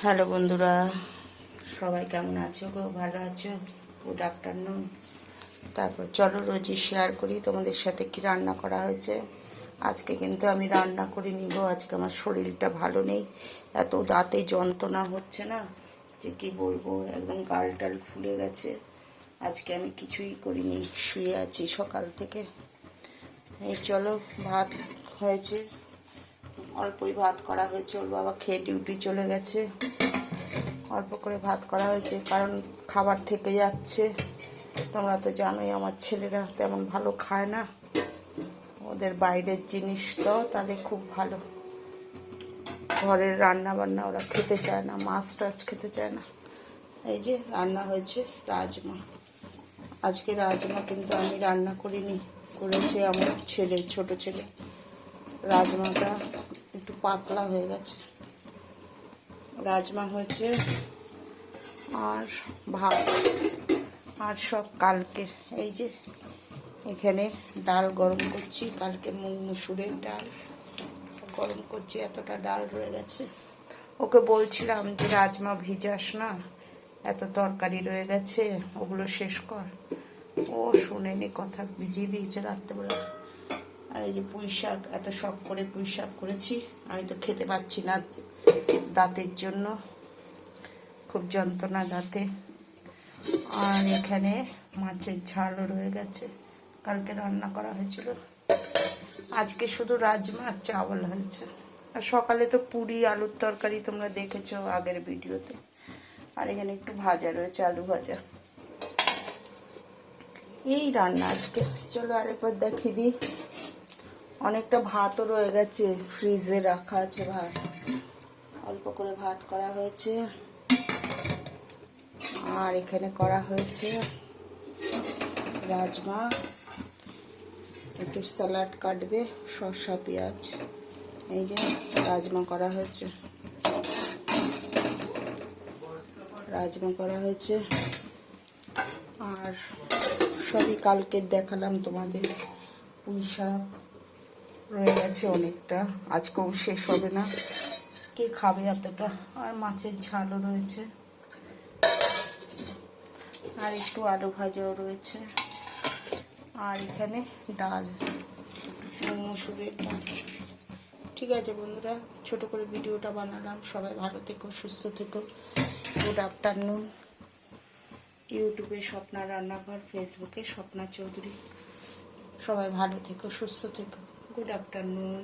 Hello বন্ধুরা, সবাই কেমন আছো গো? ভালো আছো? Good afternoon. তারপর চলো রোজই শেয়ার করি তোমাদের সাথে কি রান্না করা হয়েছে। আজকে কিন্তু আমি রান্না করে নিব। আজকে আমার শরীরটা ভালো নেই, এত দাঁতে যন্ত্রণা হচ্ছে না যে কি বলবো, একদম গাল টাল ফুলে গেছে। আজকে আমি কিছুই করিনি, শুয়ে আছি সকাল থেকে। এই চলো, ভাত হয়েছে, অল্পই ভাত করা হয়েছে। ওর বাবা খেয়ে ডিউটি চলে গেছে, অল্প করে ভাত করা হয়েছে কারণ খাবার থেকে যাচ্ছে। তোমরা তো জানোই আমার ছেলেরা তেমন ভালো খায় না, ওদের বাইরের জিনিস তো তাহলে খুব ভালো, ঘরের রান্না বান্না ওরা খেতে চায় না, মাছ টাছ খেতে চায় না। এই যে রান্না হয়েছে রাজমা। আজকে রাজমা কিন্তু আমি রান্না করিনি, করেছে আমার ছেলে, ছোট ছেলে। রাজমাটা একটু পাতলা হয়ে গেছে। রাজমা হয়েছে আর ভাত, আর সব কালকের। এই যে এখানে ডাল গরম করছি, কালকে মুসুরের ডাল গরম করছি, এতটা ডাল রয়ে গেছে। ওকে বলছিলাম যে রাজমা ভিজাস না, এত তরকারি রয়ে গেছে, ওগুলো শেষ কর। ও শুনেনি কথা, ভিজিয়ে দিয়েছে রাত্রেবেলা। আর এই যে পুঁই শাক, এত শখ করে পুঁই শাক করেছি, আমি তো খেতে পাচ্ছি না দাঁতের জন্য, খুব যন্ত্রণা দাঁতে। আর এখানে মাছের ঝালও রয়ে গেছে, কালকে রান্না করা হয়েছিল। আজকে শুধু রাজমা আর চাওয়াল হয়েছে। আর সকালে তো পুরি আলুর তরকারি তোমরা দেখেছো আগের ভিডিওতে। আর এখানে একটু ভাজা রয়েছে, আলু ভাজা। এই রান্না আজকে। চলো আরেকবার দেখিয়ে দিই। অনেকটা ভাতও রয়ে গেছে, ফ্রিজে রাখা আছে ভাত, অল্প করে ভাত করা হয়েছে। আর এখানে করা হয়েছে রাজমা, একটু স্যালাড কাটবে, শসা পেঁয়াজ। এই যে রাজমা করা হয়েছে, রাজমা করা হয়েছে। আর সবই কালকে দেখালাম তোমাদের। পুঁই শাক রয়ে গেছে অনেকটা, আজকেও শেষ হবে না, কে খাবে এতটা। আর মাছের ঝালও রয়েছে, আর একটু আলু ভাজাও রয়েছে। আর এখানে ডাল, মুসুরের ডাল। ঠিক আছে বন্ধুরা, ছোট করে ভিডিওটা বানালাম। সবাই ভালো থেকো, সুস্থ থেকো। Good afternoon. ইউটিউবে স্বপ্না রান্নাঘর, ফেসবুকে স্বপ্না চৌধুরী। সবাই ভালো থেকো, সুস্থ থেকো। Good afternoon.